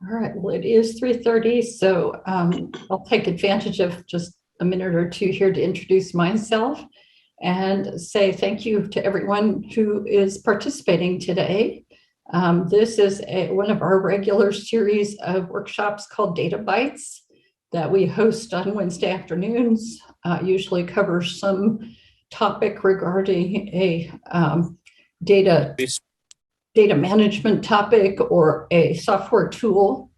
All right, well, it is 3:30, so I'll take advantage of just a minute or two here to introduce myself and say thank you to everyone who is participating today. This is one of our regular series of workshops called Data Bites that we host on Wednesday afternoons, usually covers some topic regarding a data management topic or a software tool.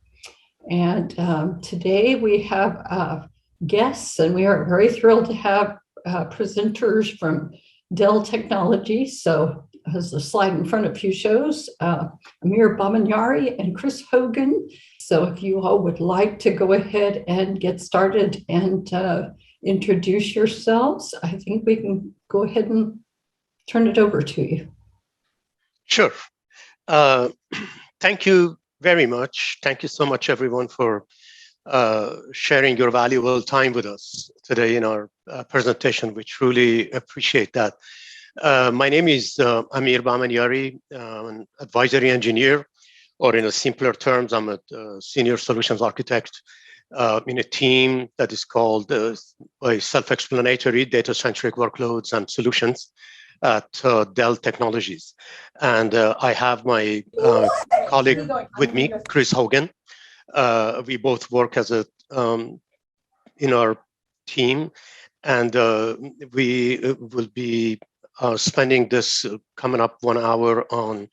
And today we have guests, and we are very thrilled to have presenters from Dell Technologies. So as the slide in front of you shows, Amir Bamanyari and Chris Hogan. So if you all would like to go ahead and get started and introduce yourselves, I think we can go ahead and turn it over to you. Sure. Thank you very much. Thank you so much, everyone, for sharing your valuable time with us today in our presentation. We truly appreciate that. My name is Amir Bamanyari. I'm an advisory engineer, or in a simpler terms, I'm a senior solutions architect in a team that is called by self-explanatory data-centric workloads and solutions at Dell Technologies. And I have my colleague with me, Chris Hogan. We both work as a in our team, and we will be spending this coming up 1 hour on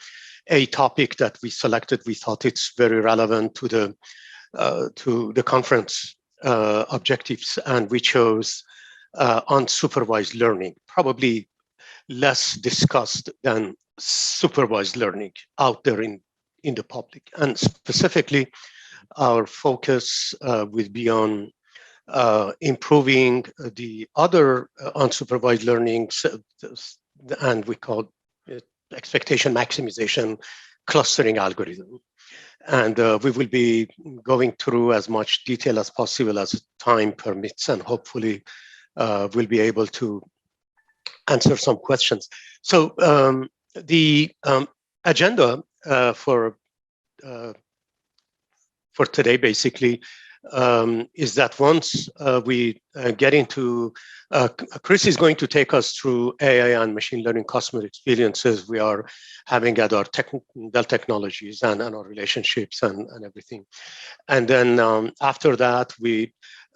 a topic that we selected. We thought it's very relevant to the conference objectives, and we chose unsupervised learning, probably less discussed than supervised learning out there in the public. And specifically, our focus will be on improving the other unsupervised learnings, and we call it expectation maximization clustering algorithm. And we will be going through as much detail as possible as time permits, and hopefully we'll be able to answer some questions. So the agenda for today basically is that once we get into, Chris is going to take us through AI and machine learning customer experiences we are having at our Dell Technologies and our relationships and everything. And then after that,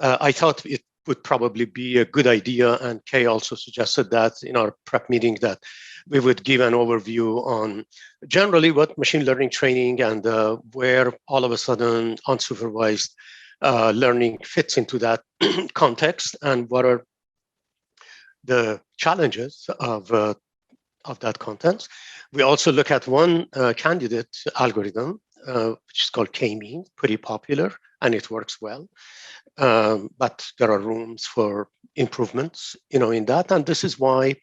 I thought it would probably be a good idea, and Kay also suggested that in our prep meeting, that we would give an overview on generally what machine learning training and where all of a sudden unsupervised learning fits into that context, and what are the challenges of that context. We also look at one candidate algorithm, which is called K-means, pretty popular, and it works well. But there are rooms for improvements, in that. And this is why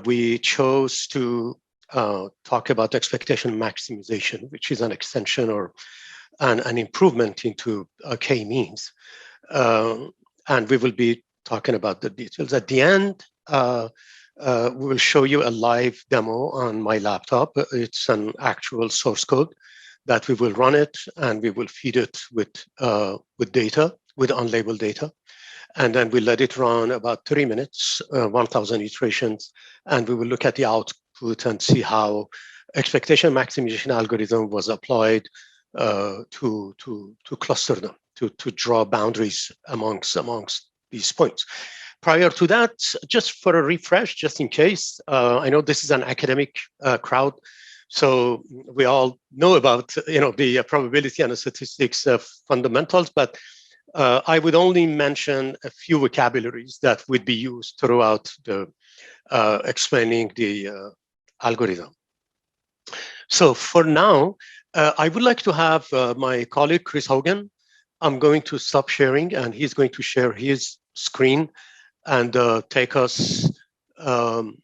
we chose to talk about expectation maximization, which is an extension or an improvement into K-means. And we will be talking about the details. At the end, we will show you a live demo on my laptop. It's an actual source code that we will run it, and we will feed it with data, with unlabeled data. And then we let it run about 3 minutes, 1,000 iterations, and we will look at the output and see how expectation maximization algorithm was applied to cluster them, to draw boundaries amongst these points. Prior to that, just for a refresh, just in case, I know this is an academic crowd, so we all know about the probability and the statistics fundamentals, but I would only mention a few vocabularies that would be used throughout the explaining the algorithm. So for now, I would like to have my colleague Chris Hogan. I'm going to stop sharing, and he's going to share his screen and take us to.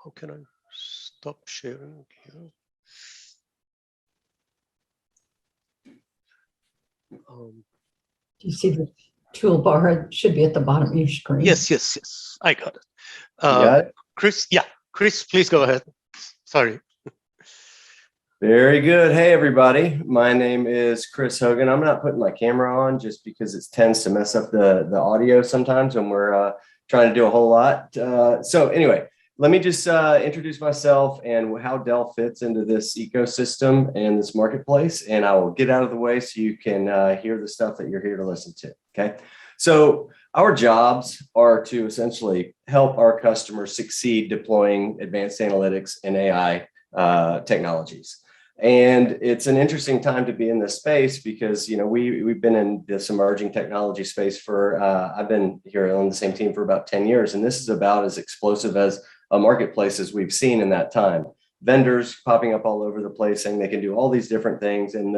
How can I stop sharing here? Do you see the toolbar? It should be at the bottom of your screen. Yes. I got it. Got it? Chris, yeah, Chris, please go ahead. Sorry. Very good. Hey, everybody. My name is Chris Hogan. I'm not putting my camera on just because it tends to mess up the audio sometimes when we're trying to do a whole lot. So anyway, let me just introduce myself and how Dell fits into this ecosystem and this marketplace, and I will get out of the way so you can hear the stuff that you're here to listen to, okay? So our jobs are to essentially help our customers succeed deploying advanced analytics and AI technologies. And it's an interesting time to be in this space because, you know, we've been in this emerging technology space for, I've been here on the same team for about 10 years, and this is about as explosive as a marketplace as we've seen in that time. Vendors popping up all over the place saying they can do all these different things. And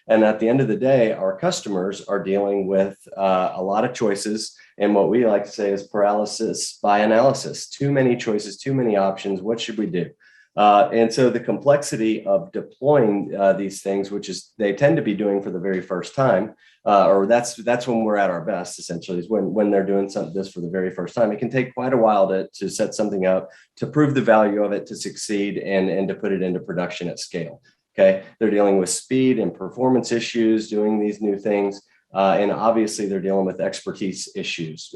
at the end of the day, our customers are dealing with a lot of choices. And what we like to say is paralysis by analysis. Too many choices, too many options. What should we do? And so the complexity of deploying these things, which is they tend to be doing for the very first time, or that's when we're at our best, essentially, is when they're doing this for the very first time. It can take quite a while to set something up, to prove the value of it, to succeed, and to put it into production at scale. Okay, they're dealing with speed and performance issues, doing these new things. And obviously, they're dealing with expertise issues.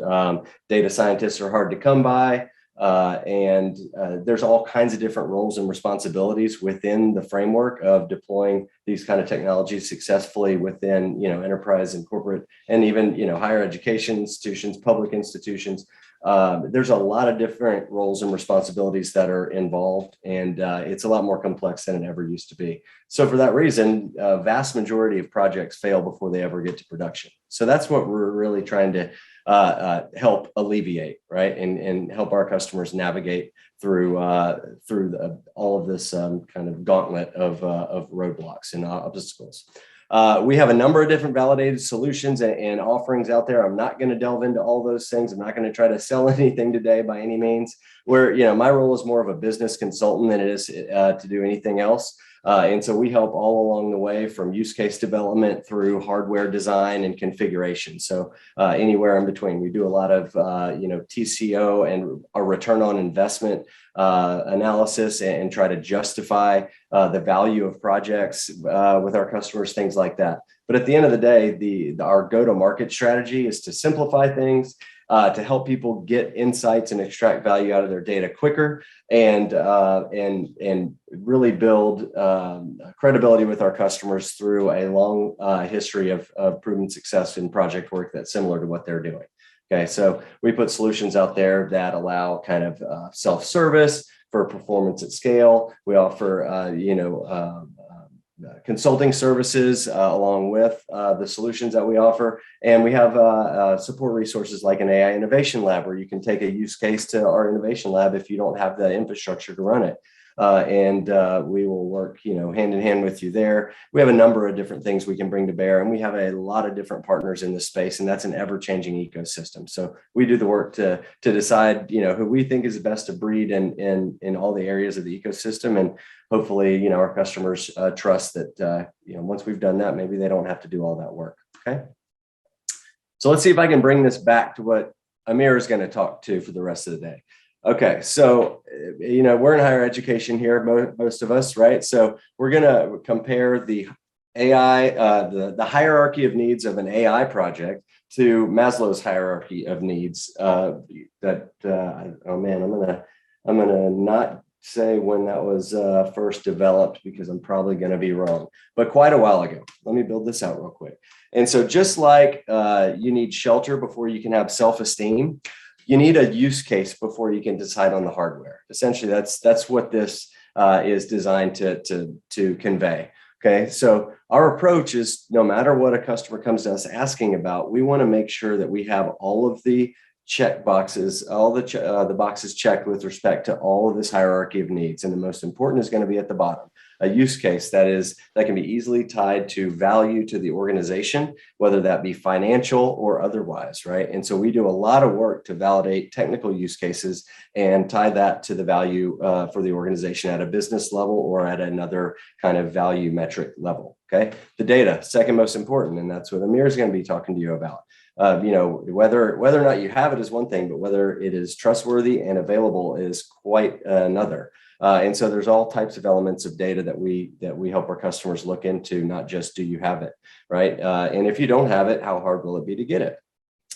Data scientists are hard to come by. And there's all kinds of different roles and responsibilities within the framework of deploying these kind of technologies successfully within, you know, enterprise and corporate and even, you know, higher education institutions, public institutions. There's a lot of different roles and responsibilities that are involved, and it's a lot more complex than it ever used to be. So for that reason, a vast majority of projects fail before they ever get to production. So that's what we're really trying to help alleviate, right, and help our customers navigate through all of this kind of gauntlet of roadblocks and obstacles. We have a number of different validated solutions and offerings out there. I'm not going to delve into all those things. I'm not going to try to sell anything today by any means. Where, you know, my role is more of a business consultant than it is to do anything else. And so we help all along the way from use case development through hardware design and configuration. So anywhere in between, we do a lot of, you know, TCO and a return on investment analysis and try to justify the value of projects with our customers, things like that. But at the end of the day, our go-to-market strategy is to simplify things, to help people get insights and extract value out of their data quicker, and really build credibility with our customers through a long history of proven success in project work that's similar to what they're doing. Okay, so we put solutions out there that allow kind of self-service for performance at scale. We offer, consulting services along with the solutions that we offer. And we have support resources like an AI innovation lab where you can take a use case to our innovation lab if you don't have the infrastructure to run it. And we will work, you know, hand in hand with you there. We have a number of different things we can bring to bear, and we have a lot of different partners in this space, and that's an ever-changing ecosystem. So we do the work to decide, you know, who we think is the best to breed in all the areas of the ecosystem, and hopefully, you know, our customers trust that, you know, once we've done that, maybe they don't have to do all that work. Okay. So let's see if I can bring this back to what Amir is going to talk to for the rest of the day. Okay, so, you know, we're in higher education here, most of us, right? So we're going to compare the AI, the hierarchy of needs of an AI project to Maslow's hierarchy of needs. Oh man, I'm gonna not say when that was first developed because I'm probably going to be wrong, but quite a while ago. Let me build this out real quick. And so just like you need shelter before you can have self-esteem, you need a use case before you can decide on the hardware. Essentially, that's what this is designed to convey. Okay, so our approach is no matter what a customer comes to us asking about, we want to make sure that we have all of the check boxes, all the boxes checked with respect to all of this hierarchy of needs. And the most important is going to be at the bottom, a use case that can be easily tied to value to the organization, whether that be financial or otherwise, right? And so we do a lot of work to validate technical use cases and tie that to the value for the organization at a business level or at another kind of value metric level, okay? The data, second most important, and that's what Amir is going to be talking to you about. Whether or not you have it is one thing, but whether it is trustworthy and available is quite another. And so there's all types of elements of data that we help our customers look into, not just do you have it, right? And if you don't have it, how hard will it be to get it?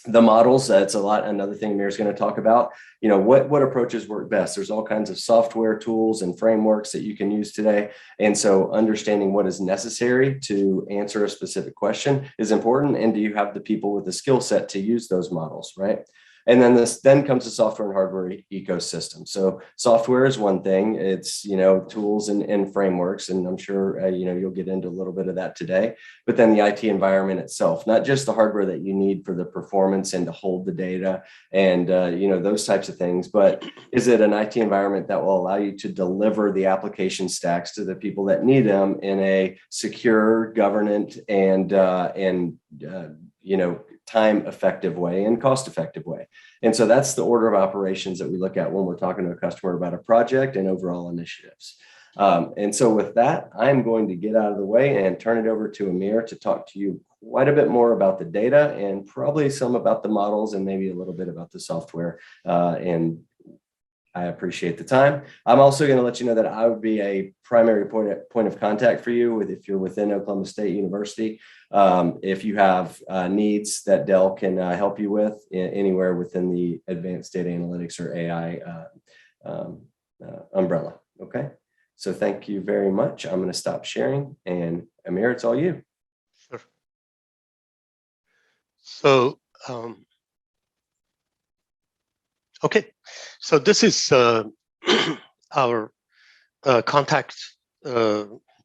The models, that's another thing Amir's going to talk about. What approaches work best. There's all kinds of software tools and frameworks that you can use today. And so understanding what is necessary to answer a specific question is important. And do you have the people with the skill set to use those models, right? And then comes the software and hardware ecosystem. So software is one thing. It's, tools and frameworks. And I'm sure, you'll get into a little bit of that today. But then the IT environment itself, not just the hardware that you need for the performance and to hold the data and, those types of things. But is it an IT environment that will allow you to deliver the application stacks to the people that need them in a secure, governant, and time effective way and cost effective way. And so that's the order of operations that we look at when we're talking to a customer about a project and overall initiatives. And so with that, I'm going to get out of the way and turn it over to Amir to talk to you quite a bit more about the data and probably some about the models and maybe a little bit about the software. And I appreciate the time. I'm also going to let you know that I would be a primary point of contact for you if you're within Oklahoma State University. If you have needs that Dell can help you with anywhere within the advanced data analytics or AI umbrella. Okay. So thank you very much. I'm going to stop sharing, and Amir, it's all you. Sure. So, okay. So this is our contact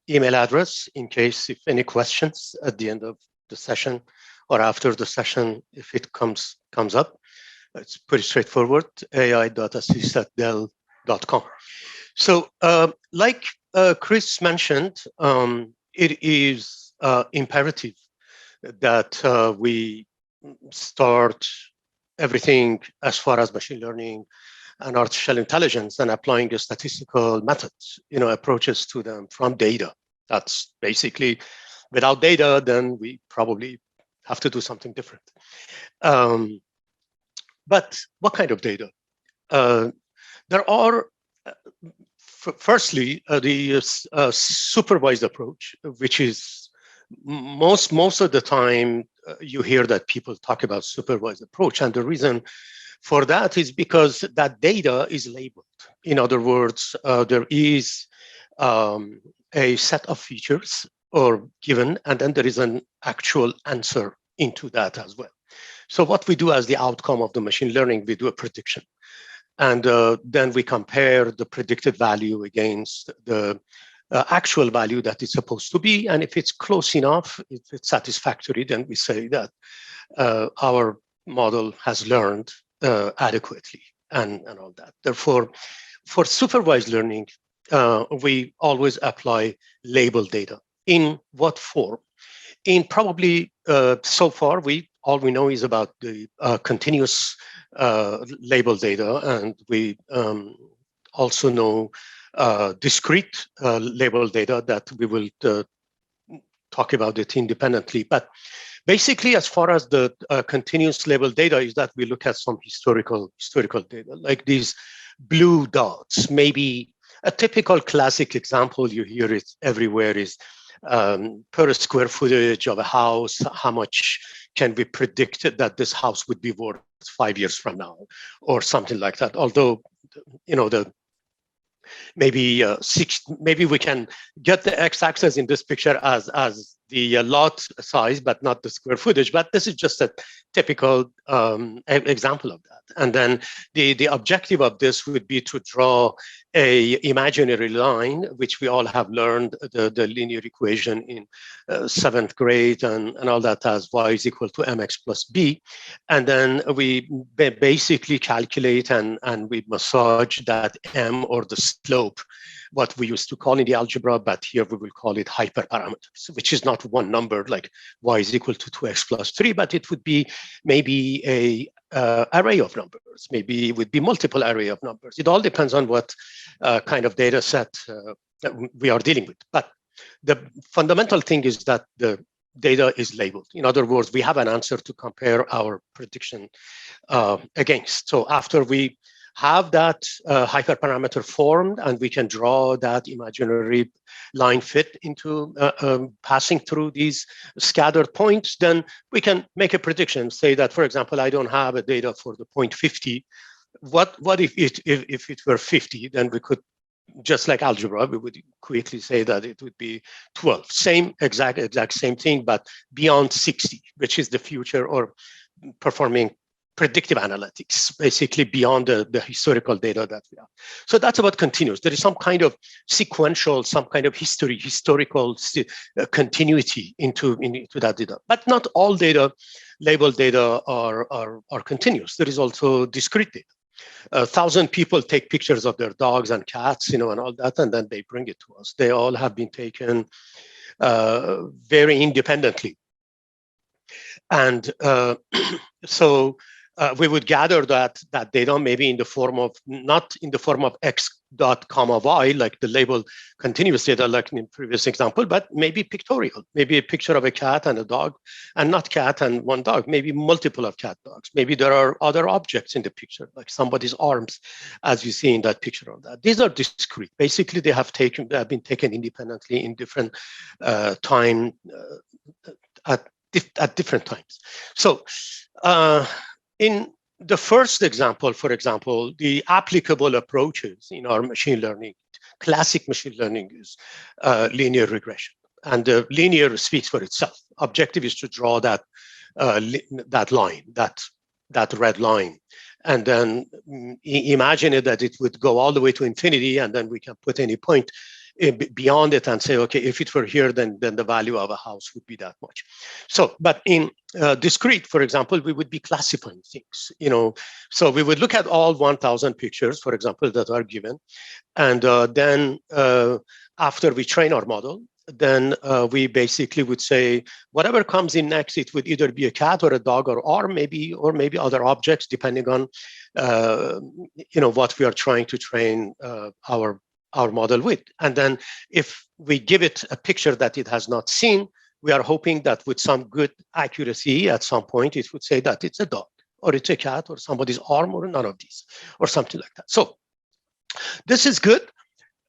email address in case if any questions at the end of the session or after the session, if it comes up. It's pretty straightforward, ai.assist@dell.com. So like Chris mentioned, it is imperative that we start everything as far as machine learning and artificial intelligence and applying the statistical methods, approaches to them from data. That's basically, without data, then we probably have to do something different. But what kind of data? There are, firstly, the supervised approach, which is most of the time you hear that people talk about supervised approach. And the reason for that is because that data is labeled. In other words, there is a set of features or given, and then there is an actual answer into that as well. So what we do as the outcome of the machine learning, we do a prediction. And then we compare the predicted value against the actual value that it's supposed to be. And if it's close enough, if it's satisfactory, then we say that our model has learned adequately and all that. Therefore, for supervised learning, we always apply label data. In what form? In probably, so far, all we know is about the continuous label data, and we also know discrete label data that we will talk about it independently. But basically, as far as the continuous label data is that we look at some historical data, like these blue dots. Maybe a typical classic example you hear it everywhere is per square footage of a house, how much can we predict that this house would be worth 5 years from now, or something like that. Although, maybe we can get the x-axis in this picture as the lot size, but not the square footage. But this is just a typical example of that. And then the objective of this would be to draw a imaginary line, which we all have learned the linear equation in 7th grade and all that, as y is equal to mx plus b. And then we basically calculate and we massage that m, or the slope, what we used to call in the algebra, but here we will call it hyperparameters, which is not one number like y is equal to 2x plus 3, but it would be maybe a array of numbers. Maybe it would be multiple array of numbers. It all depends on what kind of data set that we are dealing with. But the fundamental thing is that the data is labeled. In other words, we have an answer to compare our prediction against. So after we have that hyperparameter formed and we can draw that imaginary line fit into passing through these scattered points, then we can make a prediction, say that, for example, I don't have a data for the point 50. What if it were 50, then we could, just like algebra, we would quickly say that it would be 12. Same exact same thing, but beyond 60, which is the future, or performing predictive analytics, basically beyond the historical data that we have. So that's about continuous. There is some kind of sequential, some kind of historical continuity into that data. But not all data, labeled data, are continuous. There is also discrete data. 1,000 people take pictures of their dogs and cats, and all that, and then they bring it to us. They all have been taken very independently. And so we would gather that data maybe in the form of, not in the form of x dot comma y, like the label continuous data, like in the previous example, but maybe pictorial, maybe a picture of a cat and a dog, and not cat and one dog, maybe multiple of cat dogs. Maybe there are other objects in the picture, like somebody's arms, as you see in that picture of that. These are discrete. Basically, they have been taken independently in different time at different times. So in the first example, for example, the applicable approaches in our machine learning, classic machine learning, is linear regression. And the linear speaks for itself. Objective is to draw that line, that red line. And then imagine it that it would go all the way to infinity, and then we can put any point beyond it and say, okay, if it were here, then the value of a house would be that much. So, but in discrete, for example, we would be classifying things, So we would look at all 1,000 pictures, for example, that are given. And then after we train our model, then we basically would say, whatever comes in next, it would either be a cat or a dog or maybe other objects, depending on, what we are trying to train our model with. And then if we give it a picture that it has not seen, we are hoping that with some good accuracy, at some point, it would say that it's a dog, or it's a cat, or somebody's arm, or none of these, or something like that. So this is good.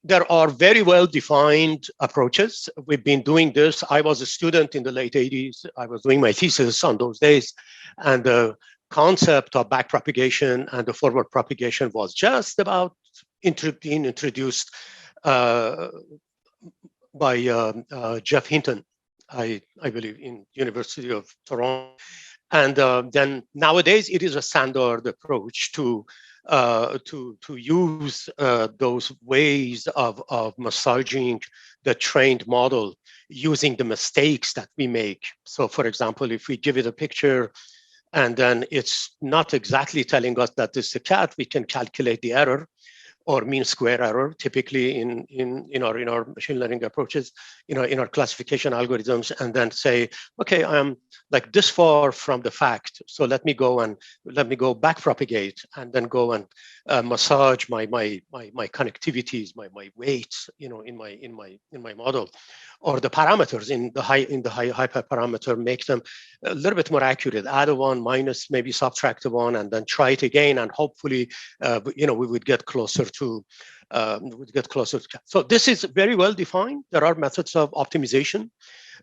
There are very well-defined approaches. We've been doing this. I was a student in the late 80s. I was doing my thesis on those days. And the concept of backpropagation and the forward propagation was just about being introduced by Jeff Hinton, I believe, in University of Toronto. And then nowadays, it is a standard approach to use those ways of massaging the trained model using the mistakes that we make. So, for example, if we give it a picture and then it's not exactly telling us that this is a cat, we can calculate the error, or mean square error, typically in our machine learning approaches, in our classification algorithms, and then say, okay, I'm like this far from the fact, so let me go back propagate, and then go and massage my connectivities, my weights, in my model, or the parameters in the hyperparameter, make them a little bit more accurate. Add a one, minus, maybe subtract a one, and then try it again, and hopefully, we would get closer to. So this is very well defined. There are methods of optimization.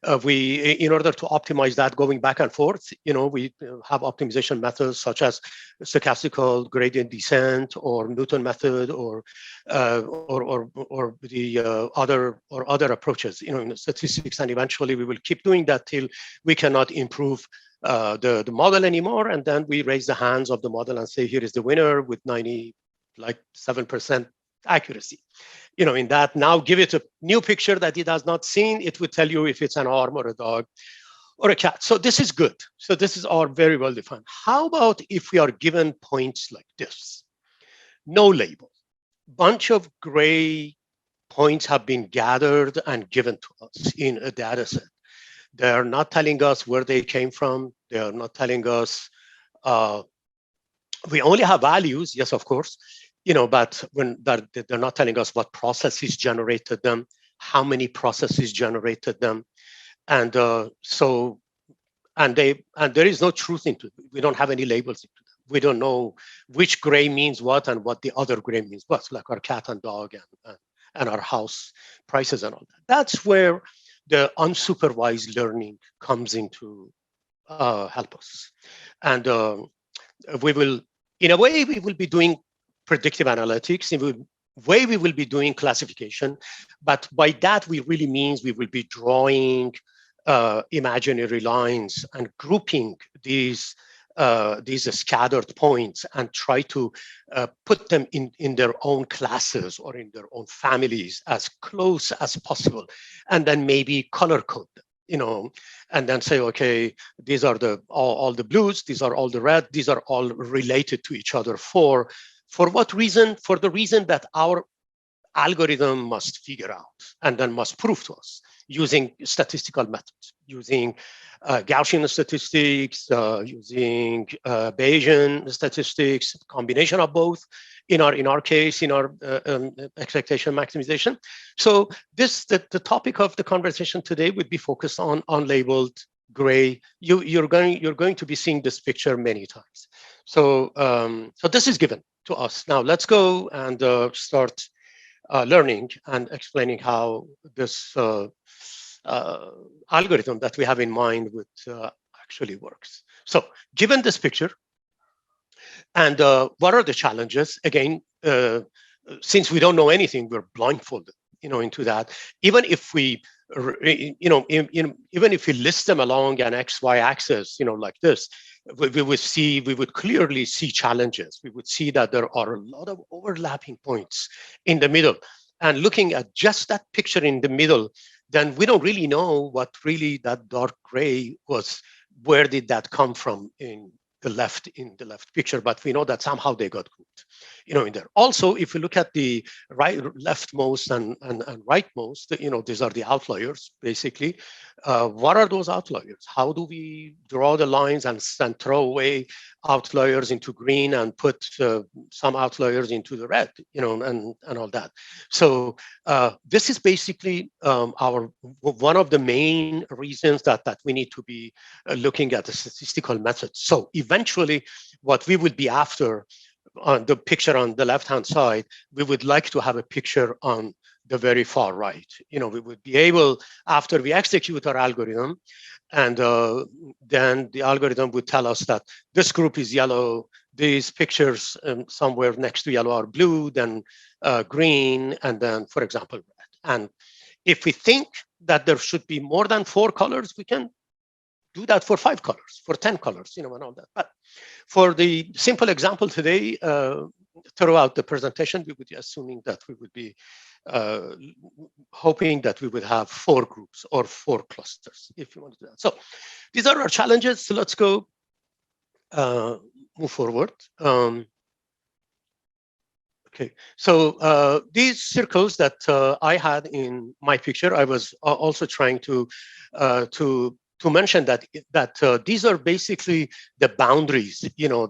In order to optimize that, going back and forth, we have optimization methods such as stochastical gradient descent, or Newton method, or the other approaches, in statistics. And eventually, we will keep doing that till we cannot improve the model anymore, and then we raise the hands of the model and say, here is the winner with 97% accuracy. In that, now give it a new picture that it has not seen, it would tell you if it's an arm or a dog or a cat. So this is good. So this is all very well defined. How about if we are given points like this? No label. Bunch of gray points have been gathered and given to us in a data set. They are not telling us where they came from. They are not telling us, we only have values, yes, of course, but when they're not telling us what processes generated them, how many processes generated them. And and there is no truth into it. We don't have any labels into them. We don't know which gray means what and what the other gray means what, like our cat and dog and our house prices and all that. That's where the unsupervised learning comes into help us. And we will, in a way, we will be doing predictive analytics. In a way, we will be doing classification. But by that, we really means we will be drawing imaginary lines and grouping these scattered points and try to put them in their own classes or in their own families as close as possible, and then maybe color code them, and then say, okay, these are all the blues, these are all the red, these are all related to each other for what reason? For the reason that our algorithm must figure out and then must prove to us using statistical methods, using Gaussian statistics, using Bayesian statistics, combination of both. In our case, in our expectation maximization. So the topic of the conversation today would be focused on unlabeled gray. You're going to be seeing this picture many times. So so this is given to us. Now let's go and start learning and explaining how this algorithm that we have in mind would actually works. So given this picture, and what are the challenges? Again, since we don't know anything, we're blindfolded, into that. Even if we, even if we list them along an X-Y axis, like this, we would clearly see challenges. We would see that there are a lot of overlapping points in the middle. And looking at just that picture in the middle, then we don't really know what really that dark gray was. Where did that come from in the left picture? But we know that somehow they got grouped, in there. Also, if you look at the leftmost and rightmost, these are the outliers, basically. What are those outliers? How do we draw the lines and throw away outliers into green and put some outliers into the red, and all that? So this is basically one of the main reasons that we need to be looking at the statistical methods. So eventually, what we would be after on the picture on the left-hand side, we would like to have a picture on the very far right. We would be able, after we execute our algorithm, and then the algorithm would tell us that this group is yellow, these pictures somewhere next to yellow are blue, then green, and then, for example, red. And if we think that there should be more than 4 colors, we can do that for 5 colors, for 10 colors, and all that. But for the simple example today, throughout the presentation, we would be assuming that we would be hoping that we would have 4 groups or 4 clusters, if you want to do that. So these are our challenges. So let's go move forward. Okay, so these circles that I had in my picture, I was also trying to mention that these are basically the boundaries,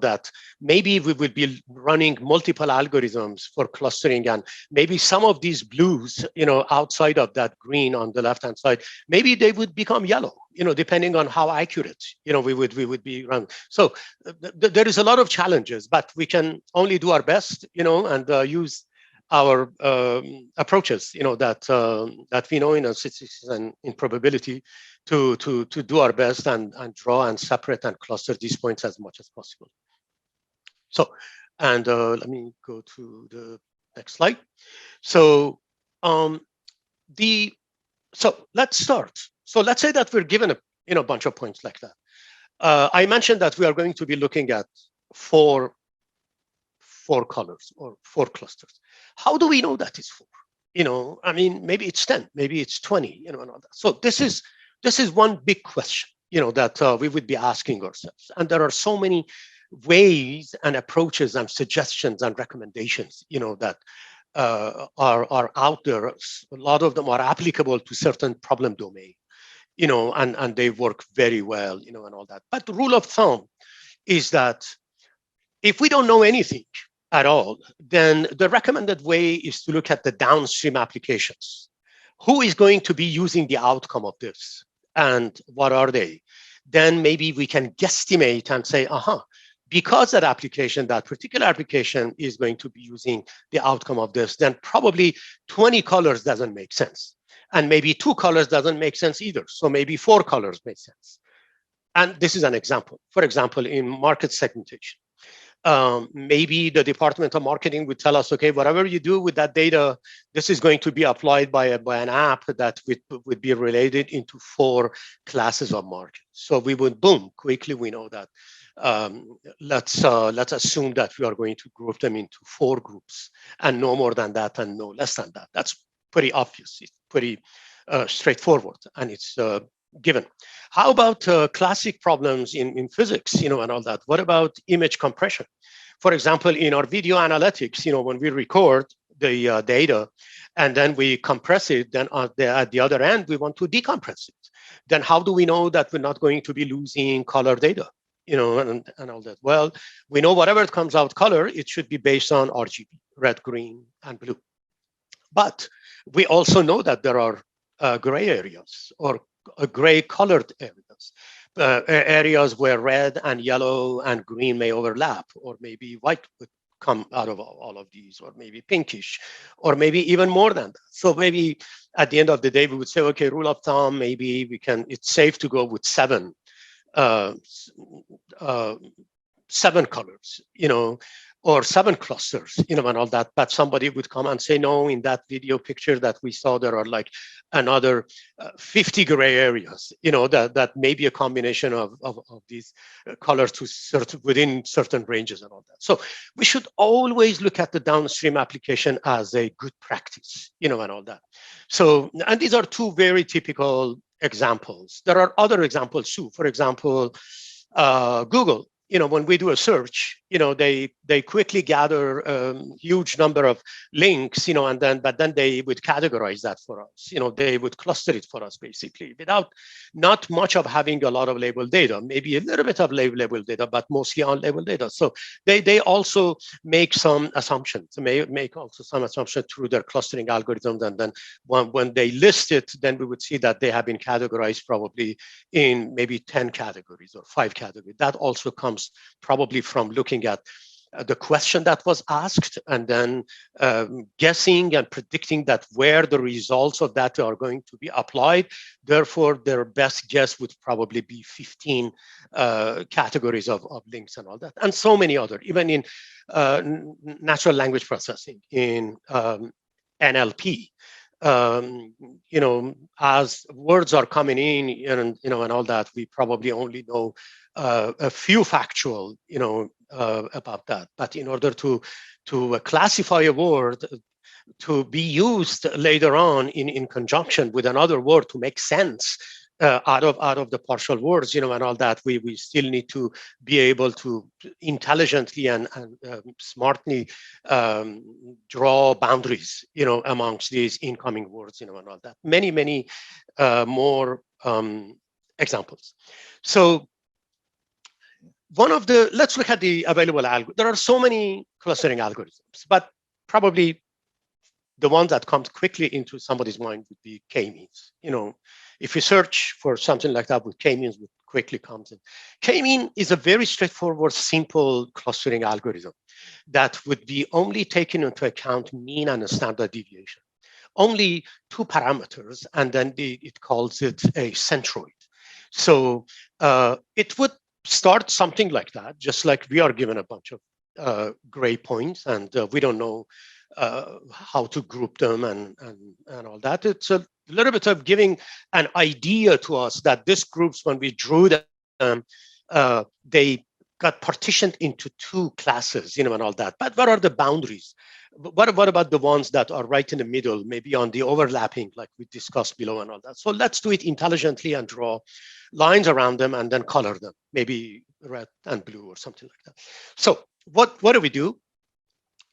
that maybe we would be running multiple algorithms for clustering, and maybe some of these blues, outside of that green on the left-hand side, maybe they would become yellow, depending on how accurate, we would be running. So there is a lot of challenges, but we can only do our best, and use our approaches, that we know in statistics and in probability to do our best and draw and separate and cluster these points as much as possible. So, and let me go to the next slide. So, so let's start. So let's say that we're given a bunch of points like that. I mentioned that we are going to be looking at 4 colors or 4 clusters. How do we know that it's 4? I mean, maybe it's 10, maybe it's 20, and all that. So this is one big question, that we would be asking ourselves. And there are so many ways and approaches and suggestions and recommendations, that are out there. A lot of them are applicable to certain problem domain, and they work very well, and all that. But the rule of thumb is that if we don't know anything at all, then the recommended way is to look at the downstream applications. Who is going to be using the outcome of this? and what are they? Then maybe we can guesstimate and say, because that particular application is going to be using the outcome of this, then probably 20 colors doesn't make sense. And maybe 2 colors doesn't make sense either. So maybe 4 colors make sense. And this is an example. For example, in market segmentation, maybe the Department of Marketing would tell us, okay, whatever you do with that data, this is going to be applied by an app that would be related into 4 classes of market. So we would, boom, quickly we know that. Let's assume that we are going to group them into 4 groups, and no more than that and no less than that. That's pretty obvious. It's pretty straightforward, and it's given. How about classic problems in physics, and all that? What about image compression? For example, in our video analytics, when we record the data and then we compress it, then at the other end, we want to decompress it. Then how do we know that we're not going to be losing color data, and all that? Well, we know whatever comes out color, it should be based on RGB, red, green, and blue. But we also know that there are gray areas or gray colored areas, areas where red and yellow and green may overlap, or maybe white would come out of all of these, or maybe pinkish, or maybe even more than that. So maybe at the end of the day, we would say, okay, rule of thumb, maybe it's safe to go with 7 colors, or 7 clusters, and all that. But somebody would come and say, no, in that video picture that we saw, there are like another 50 gray areas, that may be a combination of these colors within certain ranges and all that. So we should always look at the downstream application as a good practice, and all that. So, and these are 2 very typical examples. There are other examples too. For example, Google. When we do a search, they quickly gather a huge number of links, but then they would categorize that for us. They would cluster it for us basically without not much of having a lot of labeled data, maybe a little bit of labeled data, but mostly unlabeled data. So they also make some assumptions, make also some assumptions through their clustering algorithms. And then when they list it, then we would see that they have been categorized probably in maybe 10 categories or 5 categories. That also comes probably from looking at the question that was asked and then guessing and predicting that where the results of that are going to be applied. Therefore, their best guess would probably be 15 categories of links and all that, and so many other, even in natural language processing, in NLP. As words are coming in and all that, we probably only know a few factual, about that. But in order to classify a word to be used later on in conjunction with another word to make sense out of the partial words, and all that, we still need to be able to intelligently and smartly draw boundaries, amongst these incoming words, and all that. Many more examples. So let's look at the available algorithms. There are so many clustering algorithms, but probably the one that comes quickly into somebody's mind would be k-means. If you search for something like that with k-means, it quickly comes in. K-mean is a very straightforward, simple clustering algorithm that would be only taking into account mean and standard deviation. Only 2 parameters, and then it calls it a centroid. So it would start something like that, just like we are given a bunch of gray points, and we don't know how to group them and all that. It's a little bit of giving an idea to us that these groups, when we drew them, they got partitioned into 2 classes, and all that. But what are the boundaries? What about the ones that are right in the middle, maybe on the overlapping, like we discussed below and all that? So let's do it intelligently and draw lines around them and then color them, maybe red and blue or something like that. So what do?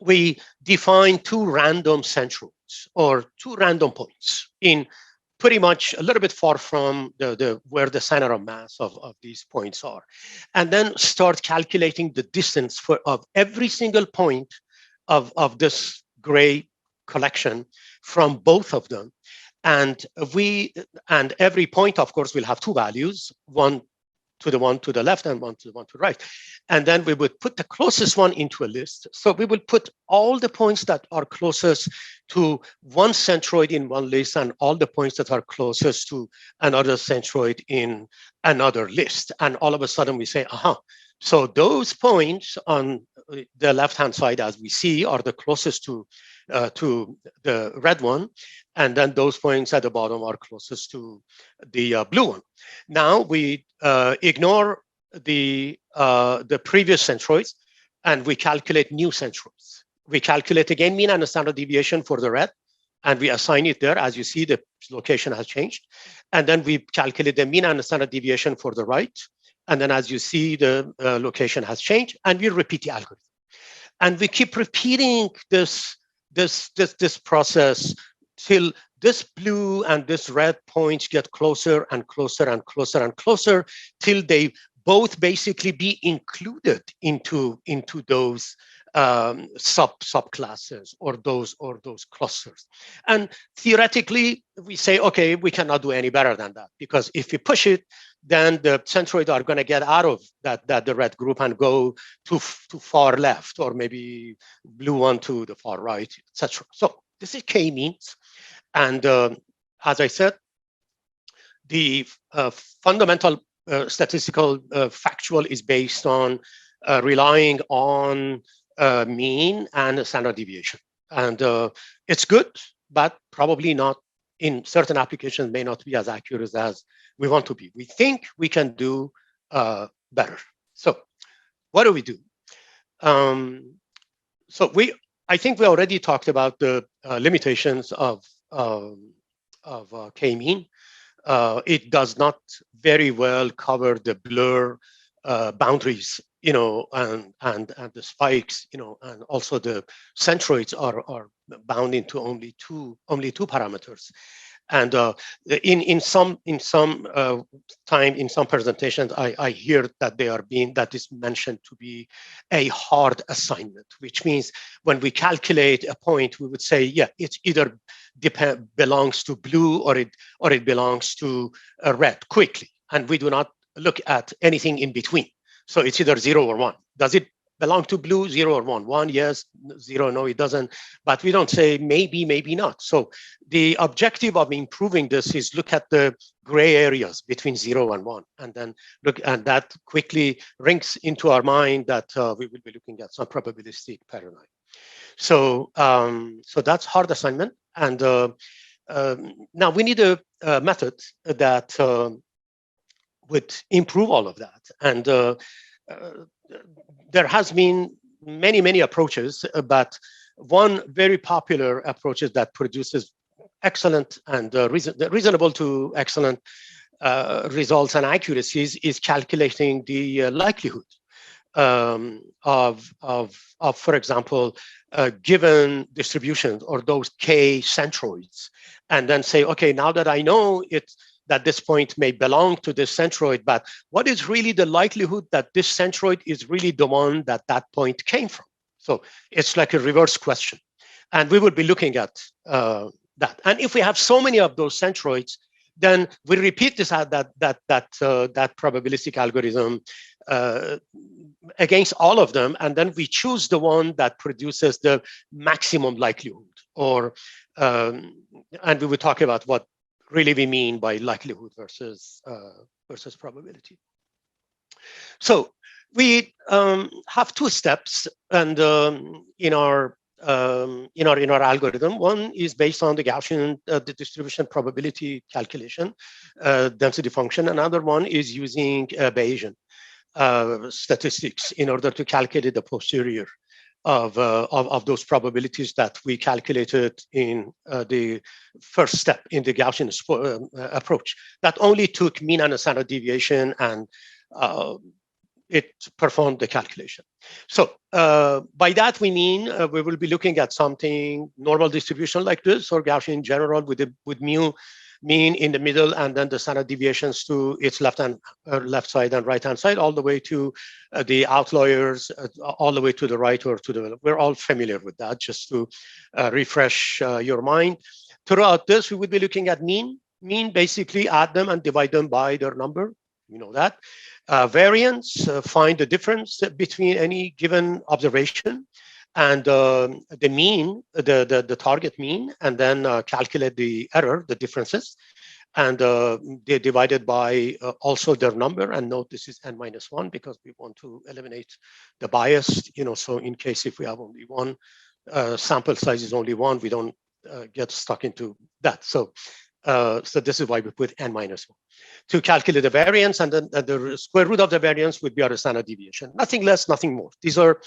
We define 2 random centroids or 2 random points in pretty much a little bit far from where the center of mass of these points are, and then start calculating the distance of every single point of this gray collection from both of them. And every point, of course, will have two values, one to the left and one to the right. And then we would put the closest one into a list. So we will put all the points that are closest to one centroid in one list and all the points that are closest to another centroid in another list. And all of a sudden we say, aha, so those points on the left-hand side, as we see, are the closest to the red one. And then those points at the bottom are closest to the blue one. Now we ignore the previous centroids and we calculate new centroids. We calculate again mean and standard deviation for the red, and we assign it there. As you see, the location has changed. And then we calculate the mean and standard deviation for the right. And then as you see, the location has changed, and we repeat the algorithm. And we keep repeating this process till this blue and this red points get closer and closer and closer and closer till they both basically be included into those subclasses or those clusters. And theoretically, we say, okay, we cannot do any better than that, because if we push it, then the centroids are going to get out of the red group and go to far left, or maybe blue one to the far right, etc. So this is k-means. And as I said, the fundamental statistical factual is based on relying on mean and standard deviation. And it's good, but probably not, in certain applications, may not be as accurate as we want to be. We think we can do better. So what do we do? So I think we already talked about the limitations of k-mean. It does not very well cover the blur boundaries, and the spikes, and also the centroids are bound into only two parameters. And in some time, in some presentations, I hear that that is mentioned to be a hard assignment, which means when we calculate a point, we would say, yeah, it either belongs to blue or it belongs to red quickly, and we do not look at anything in between. So it's either 0 or 1. Does it belong to blue? 0 or 1? 1, yes. 0, no, it doesn't. But we don't say maybe, maybe not. So the objective of improving this is look at the gray areas between 0 and 1, and then look, and that quickly rings into our mind that we will be looking at some probabilistic paradigm. So so that's hard assignment. And now we need a method that would improve all of that. And there has been many approaches, but one very popular approach is that produces excellent and reasonable to excellent results and accuracies is calculating the likelihood of, for example, given distributions or those k centroids, and then say, okay, now that I know that this point may belong to this centroid, but what is really the likelihood that this centroid is really the one that point came from? So it's like a reverse question. And we would be looking at that. And if we have so many of those centroids, then we repeat this that probabilistic algorithm against all of them, and then we choose the one that produces the maximum likelihood. Or and we would talk about what really we mean by likelihood versus probability. So we have two steps, and in our algorithm. One is based on the Gaussian the distribution probability calculation density function. Another one is using Bayesian statistics in order to calculate the posterior of those probabilities that we calculated in the first step in the Gaussian approach. That only took mean and standard deviation, and it performed the calculation. So by that we mean we will be looking at something normal distribution like this, or Gaussian in general, with mu mean in the middle, and then the standard deviations to its left side and right hand side, all the way to the outliers, all the way to the right or to the middle. We're all familiar with that. Just to refresh your mind, throughout this, we would be looking at mean. Mean, basically add them and divide them by their number. You know that. Variance, find the difference between any given observation, and the mean, the target mean, and then calculate the error, the differences, and they're divided by also their number. And note this is n-1 because we want to eliminate the bias. So in case if we have only one sample size is only one, we don't get stuck into that. So this is why we put n-1 to calculate the variance, and then the square root of the variance would be our standard deviation. Nothing less, nothing more. These are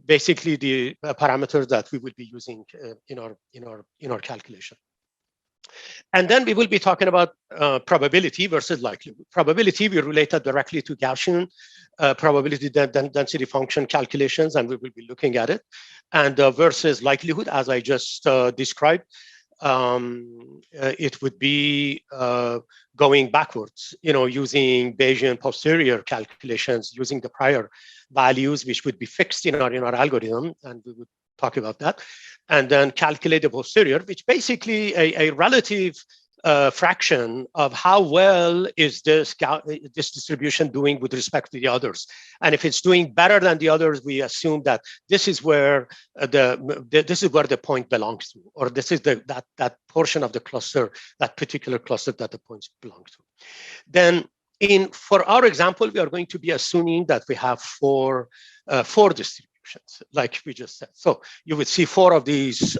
basically the parameters that we will be using in our calculation. And then we will be talking about probability versus likelihood. Probability, we relate that directly to Gaussian probability density function calculations, and we will be looking at it. And versus likelihood, as I just described, it would be going backwards, using Bayesian posterior calculations, using the prior values, which would be fixed in our algorithm, and we would talk about that, and then calculate the posterior, which basically a relative fraction of how well is this distribution doing with respect to the others. And if it's doing better than the others, we assume that this is where the point belongs to, or this is that portion of the cluster, that particular cluster that the points belong to. Then for our example, we are going to be assuming that we have four distributions, like we just said. So you would see four of these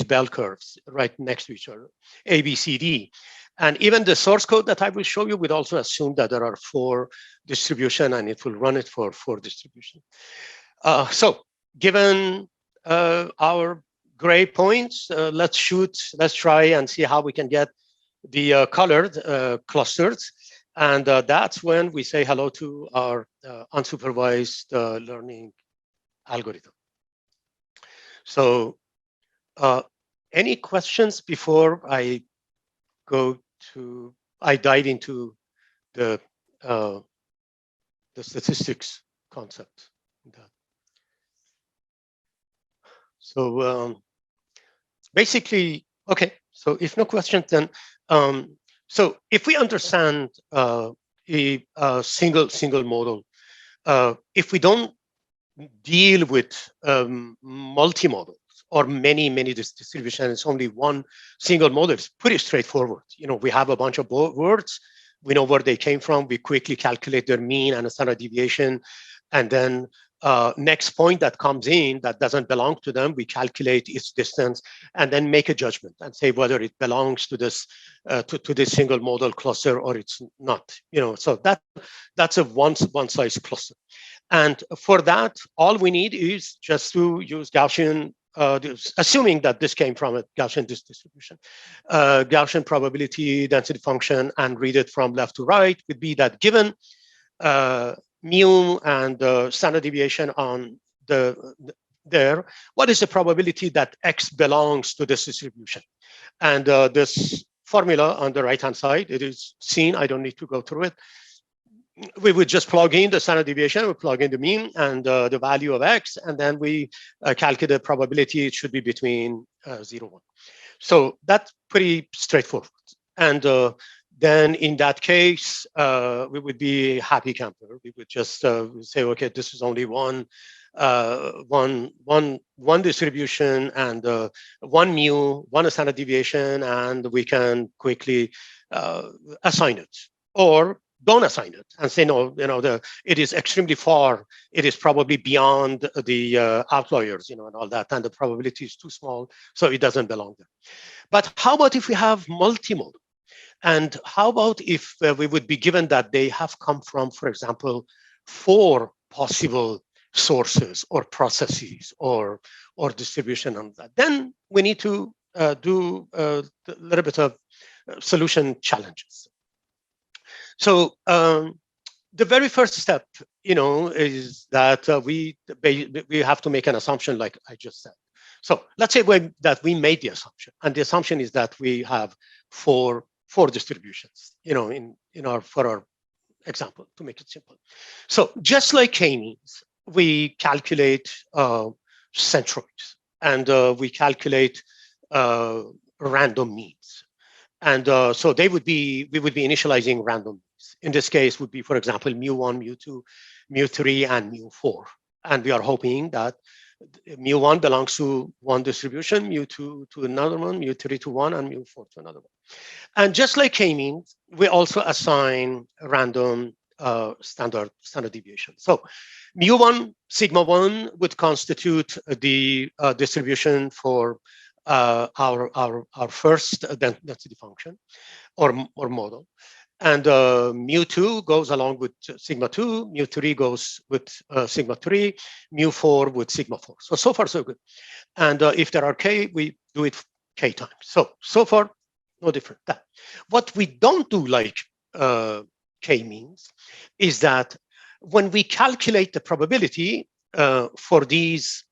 bell curves right next to each other, A, B, C, D. And even the source code that I will show you would also assume that there are four distribution, and it will run it for four distribution. So given our gray points, let's try and see how we can get the colored clusters. And that's when we say hello to our unsupervised learning algorithm. So any questions before I dive into the statistics concept? So basically, okay, so if no questions, then so if we understand a single model, if we don't deal with multi-models or many distributions, it's only one single model, it's pretty straightforward. We have a bunch of words, we know where they came from, we quickly calculate their mean and a standard deviation, and then next point that comes in that doesn't belong to them, we calculate its distance and then make a judgment and say whether it belongs to this single model cluster or it's not. So that's a one size cluster. And for that, all we need is just to use Gaussian, assuming that this came from a Gaussian distribution, Gaussian probability density function, and read it from left to right would be that given mu and standard deviation on there, what is the probability that X belongs to this distribution? And this formula on the right-hand side, it is seen, I don't need to go through it. We would just plug in the standard deviation, we plug in the mean and the value of X, and then we calculate the probability. It should be between 0 and 1. So that's pretty straightforward. And then in that case, we would be happy camper. We would just say, okay, this is only one distribution and one mu, one standard deviation, and we can quickly assign it, or don't assign it and say, no, it is extremely far. It is probably beyond the outliers, and all that, and the probability is too small, so it doesn't belong there. But how about if we have multimodal? And how about if we would be given that they have come from, for example, 4 possible sources or processes or distribution on that? Then we need to do a little bit of solution challenges. So the very first step, is that we have to make an assumption, like I just said. So let's say that we made the assumption, and the assumption is that we have four distributions, for our example, to make it simple. So just like k-means, we calculate centroids, and we calculate random means. And so we would be initializing random means. In this case, would be, for example, mu1, mu2, mu3, and mu4. And we are hoping that mu1 belongs to one distribution, mu2 to another one, mu3 to one, and mu4 to another one. And just like k-means, we also assign random standard deviation. So mu1, sigma 1 would constitute the distribution for our first density function or model. And mu2 goes along with sigma 2, mu3 goes with sigma 3, mu4 with sigma 4. So far, so good. And if there are k, we do it k times. So far, no different. What we don't do like k-means is that when we calculate the probability for these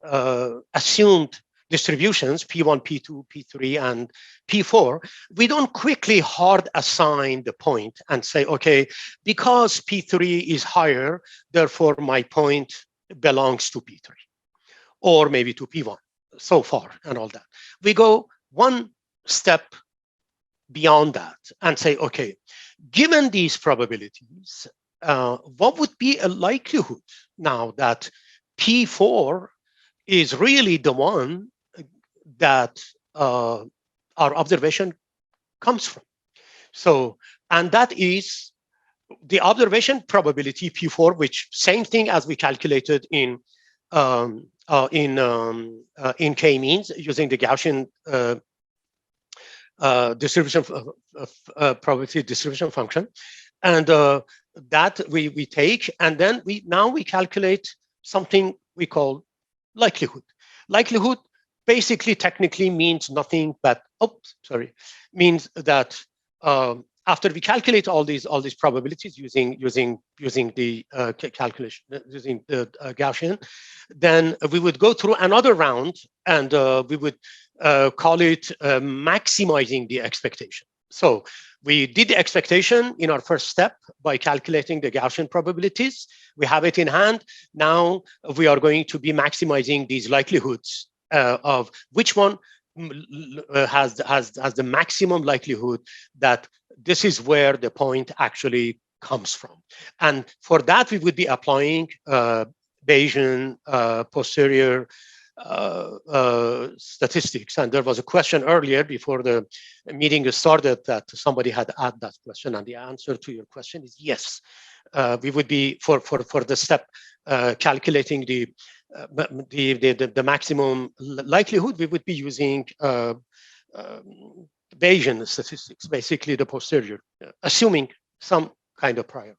assumed distributions, P1, P2, P3, and P4, we don't quickly hard assign the point and say, okay, because P3 is higher, therefore my point belongs to P3, or maybe to P1, so far, and all that. We go one step beyond that and say, okay, given these probabilities, what would be a likelihood now that P4 is really the one that our observation comes from? So, and that is the observation probability P4, which same thing as we calculated in k-means using the Gaussian distribution probability distribution function, and that we take, and then we calculate something we call likelihood. Likelihood basically technically means nothing but means that after we calculate all these probabilities using the calculation using the Gaussian, then we would go through another round, and we would call it maximizing the expectation. So we did the expectation in our first step by calculating the Gaussian probabilities. We have it in hand. Now we are going to be maximizing these likelihoods of which one has the maximum likelihood that this is where the point actually comes from. And for that, we would be applying Bayesian posterior statistics. And there was a question earlier before the meeting started that somebody had asked that question, and the answer to your question is yes. We would be for the step calculating the maximum likelihood, we would be using Bayesian statistics, basically the posterior, assuming some kind of prior.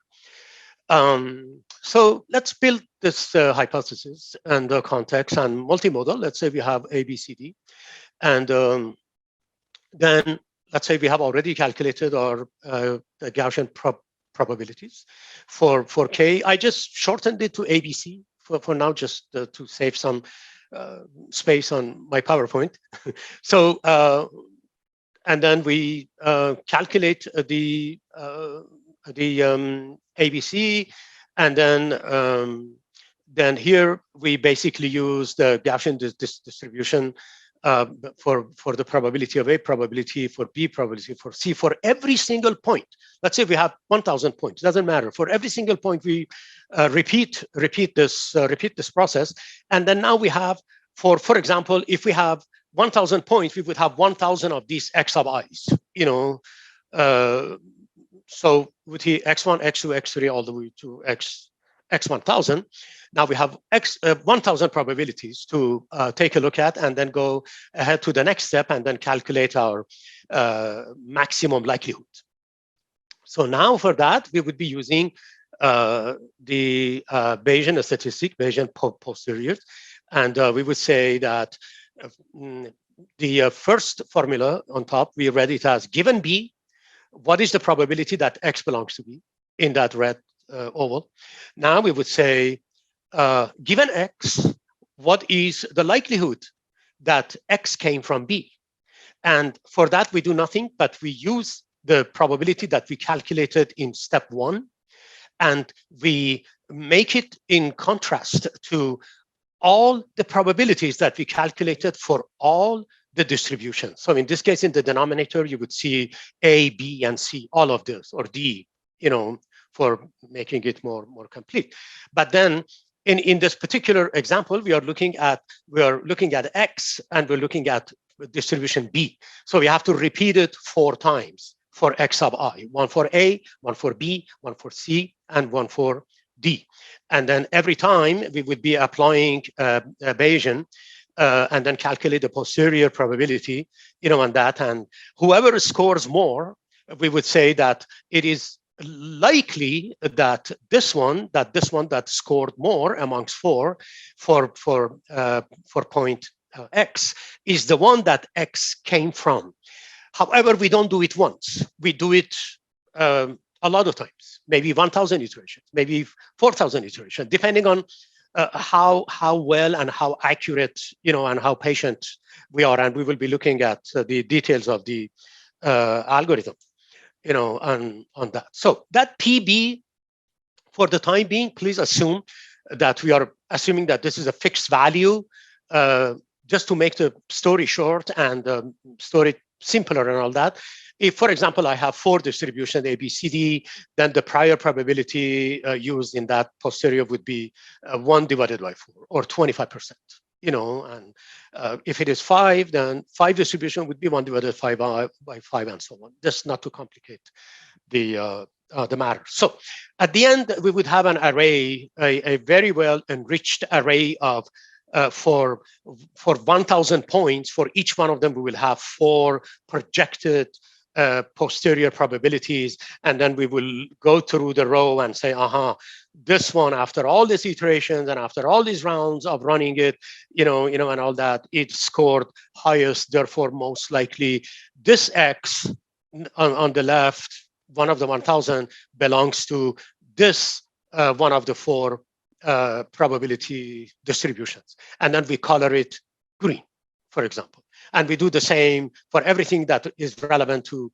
So let's build this hypothesis and the context and multimodal. Let's say we have A, B, C, D. And then let's say we have already calculated our Gaussian probabilities. For K, I just shortened it to ABC for now, just to save some space on my PowerPoint. So, and then we calculate the ABC, and then here we basically use the Gaussian distribution for the probability of A, probability for B, probability for C, for every single point. Let's say we have 1,000 points. Doesn't matter. For every single point, we repeat this process, and then now we have for example, if we have 1,000 points, we would have 1,000 of these X sub i's. So with the X1, X2, X3, all the way to X1000. Now we have 1,000 probabilities to take a look at, and then go ahead to the next step and then calculate our maximum likelihood. So now for that, we would be using the Bayesian statistic, Bayesian posterior. And we would say that the first formula on top, we read it as given B, what is the probability that X belongs to B in that red oval? Now we would say, given X, what is the likelihood that X came from B? And for that, we do nothing, but we use the probability that we calculated in step 1, and we make it in contrast to all the probabilities that we calculated for all the distributions. So in this case, in the denominator, you would see A, B, and C, all of this, or D, for making it more complete. But then in this particular example, we are looking at X, and we're looking at distribution B. So we have to repeat it 4 times for X sub I, 1 for A, 1 for B, 1 for C, and 1 for D. And then every time we would be applying Bayesian, and then calculate the posterior probability, on that. And whoever scores more, we would say that it is likely that this one that scored more amongst 4 for point X is the one that X came from. However, we don't do it once. We do it a lot of times, maybe 1,000 iterations, maybe 4,000 iterations, depending on how well and how accurate, and how patient we are. And we will be looking at the details of the algorithm, on that. So that PB, for the time being, please assume that we are assuming that this is a fixed value, just to make the story short and story simpler and all that. If, for example, I have 4 distributions, A, B, C, D, then the prior probability used in that posterior would be 1 divided by 4, or 25%. And if it is 5, then 5 distribution would be 1 divided by 5, and so on. Just not to complicate the matter. So at the end, we would have an array, a very well enriched array of for 1,000 points. For each one of them, we will have 4 projected posterior probabilities, and then we will go through the row and say, this one, after all these iterations and after all these rounds of running it, and all that, it scored highest. Therefore, most likely, this X on the left, one of the 1,000, belongs to this one of the 4 probability distributions, and then we color it green, for example. And we do the same for everything that is relevant to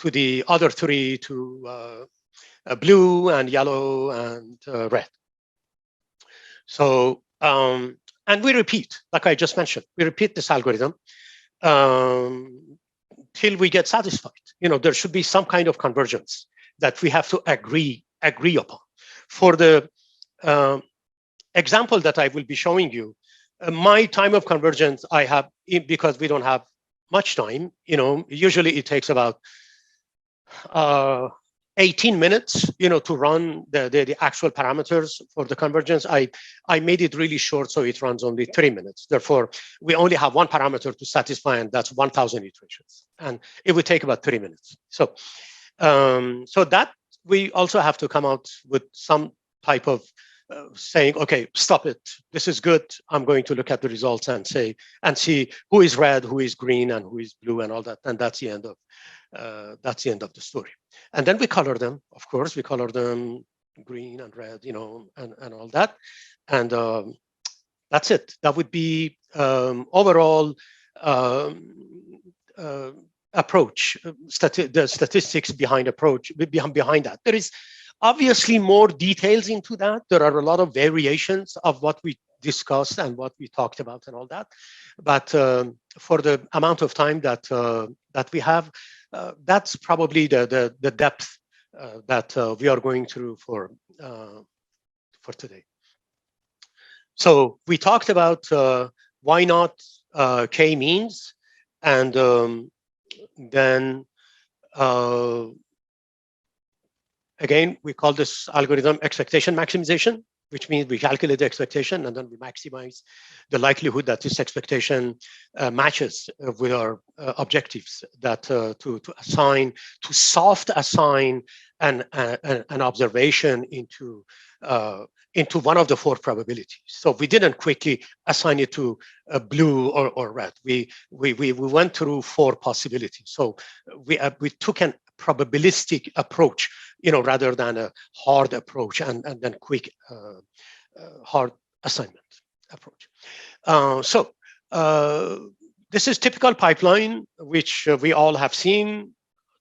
the other 3, to blue and yellow and red. So, and we repeat, like I just mentioned, we repeat this algorithm till we get satisfied. There should be some kind of convergence that we have to agree upon. For the example that I will be showing you, my time of convergence, I have, because we don't have much time, usually it takes about 18 minutes, to run the actual parameters for the convergence. I made it really short, so it runs only 3 minutes. Therefore, we only have 1 parameter to satisfy, and that's 1,000 iterations. And it would take about 3 minutes. So, so that we also have to come out with some type of saying, okay, stop it. This is good. I'm going to look at the results and see who is red, who is green, and who is blue, and all that. And that's the end of the story. And then we color them. Of course, we color them green and red, and all that. And that's it. That would be overall approach, the statistics behind that. There is obviously more details into that. There are a lot of variations of what we discussed and what we talked about and all that. But for the amount of time that we have, that's probably the depth that we are going through for today. So we talked about why not k-means, and then again, we call this algorithm expectation maximization, which means we calculate the expectation and then we maximize the likelihood that this expectation matches with our objectives, that to soft assign an observation into one of the 4 probabilities. So we didn't quickly assign it to blue or red. We went through 4 possibilities. So we took an probabilistic approach, rather than a hard approach and then quick hard assignment approach. So this is typical pipeline, which we all have seen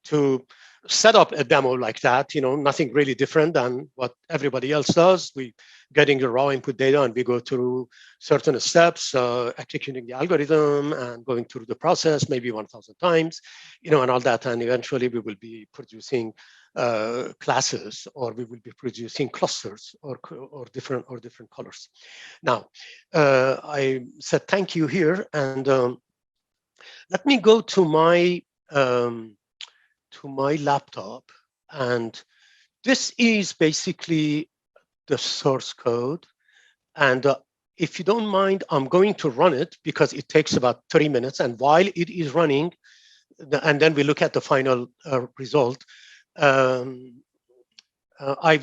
to set up a demo like that, nothing really different than what everybody else does. We getting the raw input data and we go through certain steps, executing the algorithm and going through the process maybe 1,000 times, and all that. And eventually we will be producing classes, or we will be producing clusters or different colors. Now, I said thank you here, and let me go to my laptop, and this is basically the source code. And if you don't mind, I'm going to run it because it takes about 30 minutes. And while it is running, and then we look at the final result, I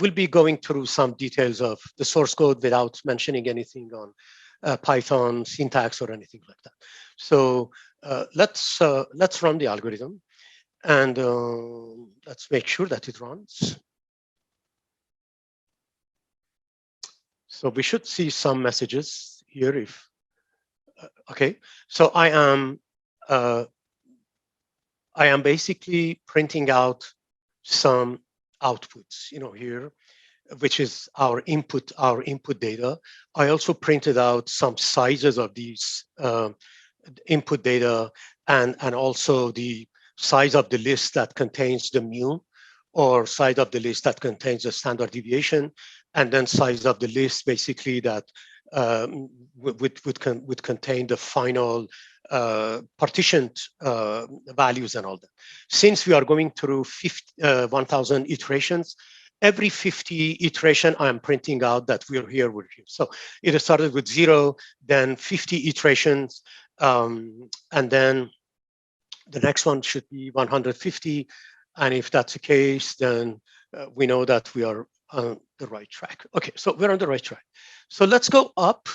will be going through some details of the source code without mentioning anything on Python syntax or anything like that. So let's run the algorithm, and let's make sure that it runs. So we should see some messages here. If okay, so I am basically printing out some outputs, here, which is our input data. I also printed out some sizes of these input data, and also the size of the list that contains the mu, or size of the list that contains the standard deviation, and then size of the list basically that would contain the final partitioned values and all that. Since we are going through 1,000 iterations, every 50 iteration, I am printing out that we're here. So it started with 0, then 50 iterations, and then the next one should be 150. And if that's the case, then we know that we are on the right track. Okay, so we're on the right track. So let's go up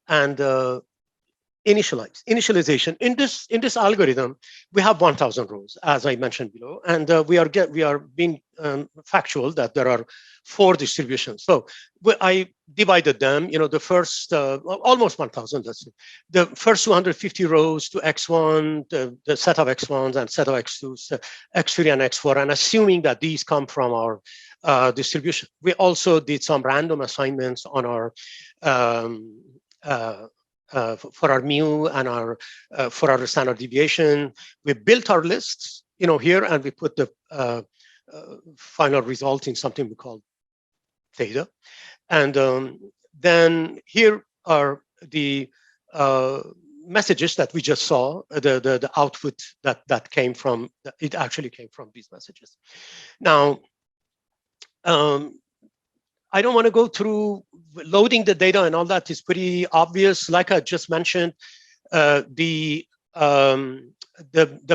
and initialization. In this algorithm, we have 1,000 rows, as I mentioned below, and we are being factual that there are 4 distributions. So I divided them. The first almost 1,000. Let's say the first 250 rows to x1, the set of x1s and set of x2s, x3 and x4, and assuming that these come from our distribution. We also did some random assignments on our for our mu and for our standard deviation. We built our lists, here, and we put the final result in something we call theta. And then here are the messages that we just saw, the output that came from, it actually came from these messages. Now, I don't want to go through loading the data and all that. Is pretty obvious. Like I just mentioned, the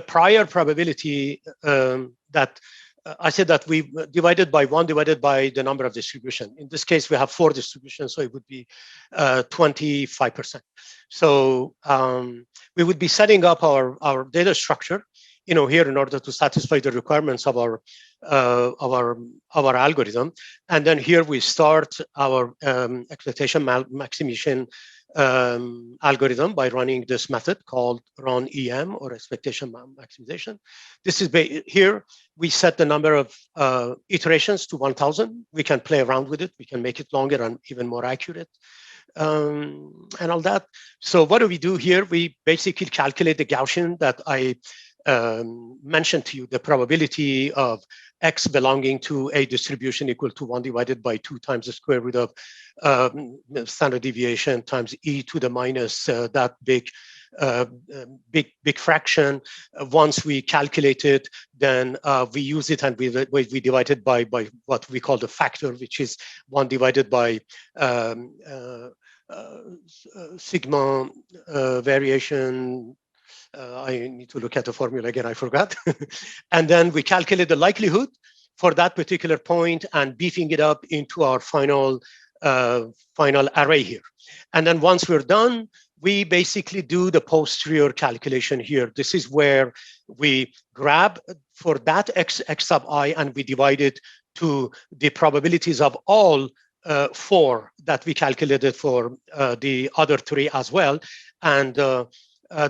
prior probability that I said that we divided by 1 divided by the number of distribution. In this case, we have 4 distributions, so it would be 25%. So we would be setting up our data structure, here in order to satisfy the requirements of our algorithm. And then here we start our expectation maximization algorithm by running this method called run EM, or expectation maximization. This is here we set the number of iterations to 1,000. We can play around with it. We can make it longer and even more accurate, and all that. So what do we do here? We basically calculate the Gaussian that I mentioned to you, the probability of x belonging to a distribution equal to 1 divided by 2 times the square root of standard deviation times e to the minus that big fraction. Once we calculate it, then we use it, and we divide it by what we call the factor, which is 1 divided by sigma variation. I need to look at the formula again, I forgot. And then we calculate the likelihood for that particular point and beefing it up into our final array here. And then once we're done, we basically do the posterior calculation here. This is where we grab for that x sub I, and we divide it to the probabilities of all 4 that we calculated for the other 3 as well. And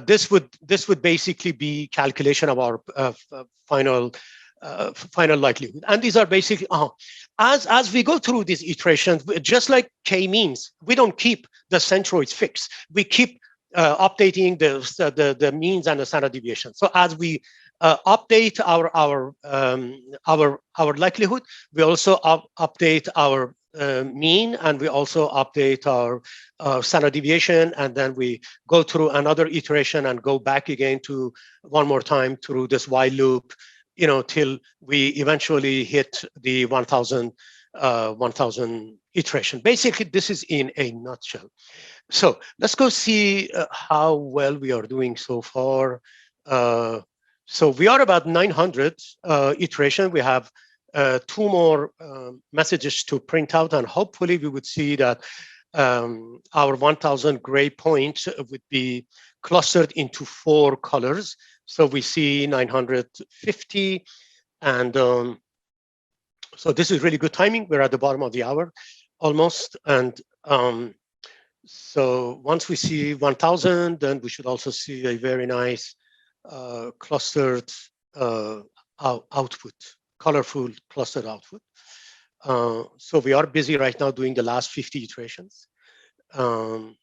this would basically be calculation of our final final likelihood. And these are basically, as we go through these iterations, just like k-means, we don't keep the centroids fixed. We keep updating the means and the standard deviation. So as we update our likelihood, we also update our mean, and we also update our standard deviation, and then we go through another iteration and go back again to one more time through this while loop, till we eventually hit the 1,000 iteration. Basically, this is in a nutshell. So let's go see how well we are doing so far. So we are about 900 iteration. We have 2 more messages to print out, and hopefully we would see that our 1,000 gray points would be clustered into 4 colors. So we see 950, and so this is really good timing. We're at the bottom of the hour almost, and so once we see 1,000, then we should also see a very nice clustered output, colorful clustered output. So we are busy right now doing the last 50 iterations. And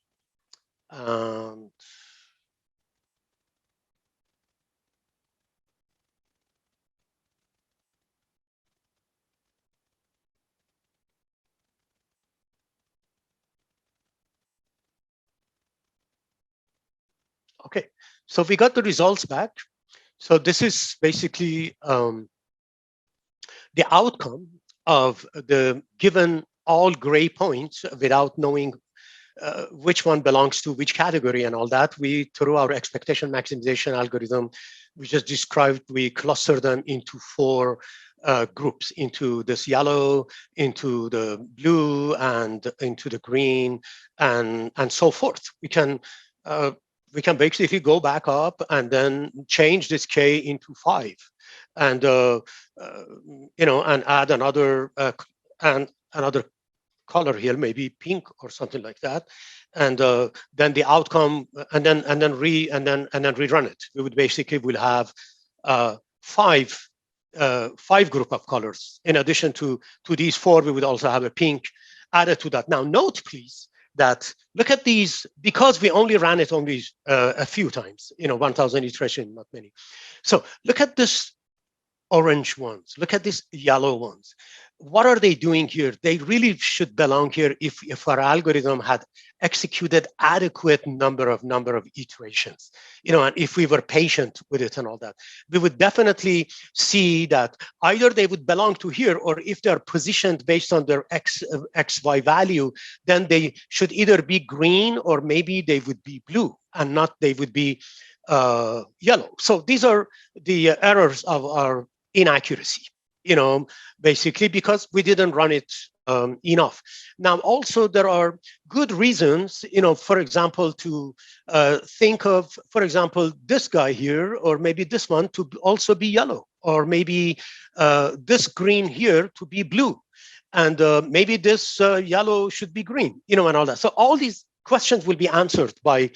okay, so we got the results back. So this is basically the outcome of the given all gray points without knowing which one belongs to which category and all that. We, through our expectation maximization algorithm, we just described, we cluster them into 4 groups, into this yellow, into the blue, and into the green, and so forth. We can basically go back up and then change this k into 5, and and add another color here, maybe pink or something like that, and then the outcome, and then rerun it. We would basically will have 5 group of colors. In addition to these 4, we would also have a pink added to that. Now note, please, that look at these, because we only ran it a few times, 1,000 iteration, not many. So look at this orange ones, look at these yellow ones. What are they doing here? They really should belong here if our algorithm had executed adequate number of iterations, and if we were patient with it and all that, we would definitely see that either they would belong to here, or if they're positioned based on their XY value, then they should either be green, or maybe they would be blue, and not they would be yellow. So these are the errors of our inaccuracy, basically because we didn't run it enough. Now, also, there are good reasons, for example, to think of, for example, this guy here, or maybe this one to also be yellow, or maybe this green here to be blue, and maybe this yellow should be green, and all that. So all these questions will be answered by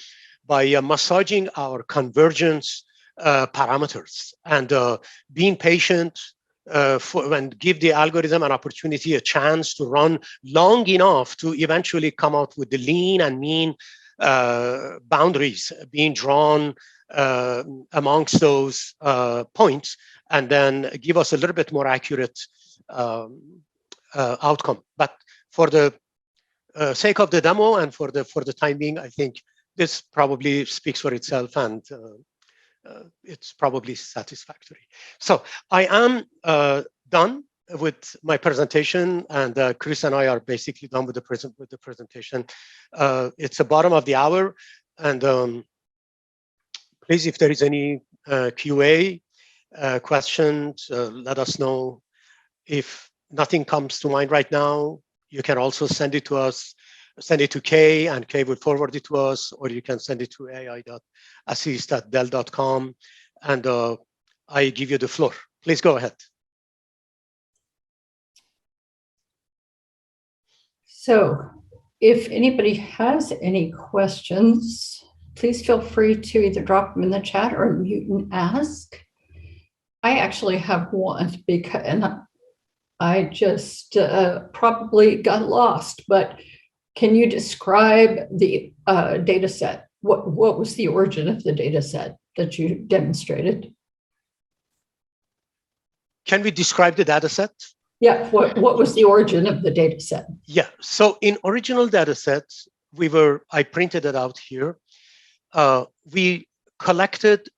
massaging our convergence parameters, and being patient, and give the algorithm an opportunity, a chance to run long enough to eventually come out with the lean and mean boundaries being drawn amongst those points, and then give us a little bit more accurate outcome. But for the sake of the demo and for the time being, I think this probably speaks for itself, and it's probably satisfactory. So I am done with my presentation, and Chris and I are basically done with the presentation. It's the bottom of the hour, and please, if there is any QA questions, let us know. If nothing comes to mind right now, you can also send it to us. Send it to Kay, and Kay will forward it to us, or you can send it to ai.assist@dell.com, and I give you the floor. Please go ahead. So if anybody has any questions, please feel free to either drop them in the chat or mute and ask. I actually have one because, and I just probably got lost, but can you describe the data set? What was the origin of the data set that you demonstrated? Can we describe the data set? Yeah, what was the origin of the data set? Yeah, so in original data sets, I printed it out here. We collected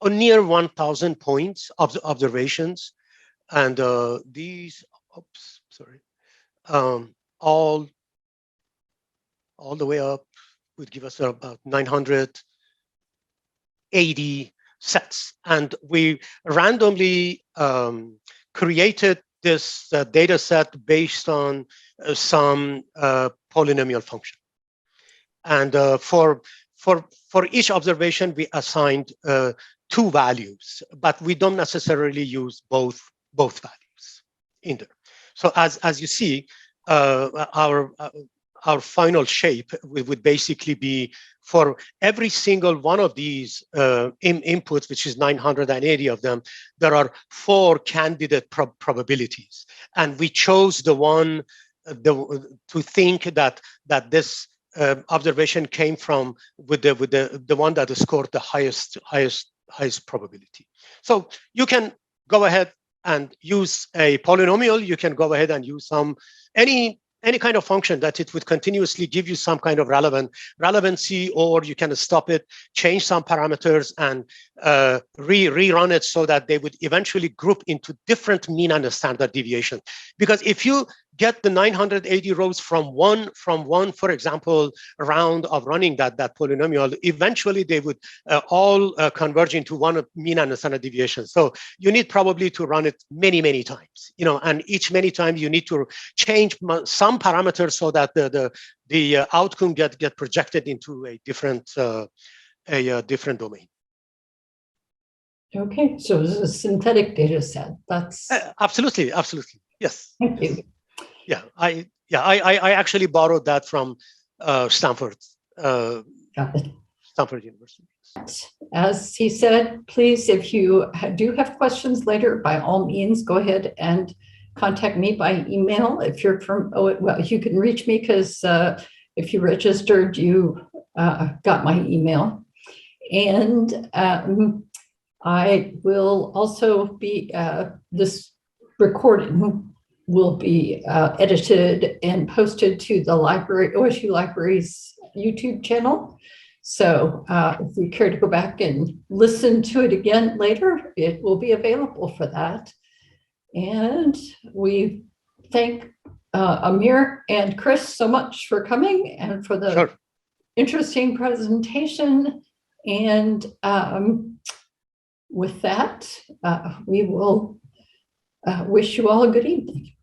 near 1,000 points of the observations, and these, oops, sorry, all the way up would give us about 980 sets. And we randomly created this data set based on some polynomial function. And for each observation, we assigned 2 values, but we don't necessarily use both values in there. So as you see, our final shape would basically be for every single one of these inputs, which is 980 of them, there are 4 candidate probabilities. And we chose the one to think that this observation came from with the one that scored the highest probability. So you can go ahead and use a polynomial. You can go ahead and use any kind of function that it would continuously give you some kind of relevancy, or you can stop it, change some parameters, and rerun it so that they would eventually group into different mean and standard deviation. Because if you get the 980 rows from one, for example, round of running that polynomial, eventually they would all converge into one mean and standard deviation. So you need probably to run it many times, and each many times you need to change some parameters so that the outcome get projected into a different domain. Okay, so this is a synthetic data set. That's absolutely, yes. Thank you. Yeah, I actually borrowed that from Stanford. Got it. Stanford University. As he said, please, if you do have questions later, by all means, go ahead and contact me by email. If you're from, you can reach me because if you registered, you got my email. And I will also be, this recording will be edited and posted to the OSU Library's YouTube channel. So if you care to go back and listen to it again later, it will be available for that. And we thank Amir and Chris so much for coming and for the interesting presentation. And with that, we will wish you all a good evening.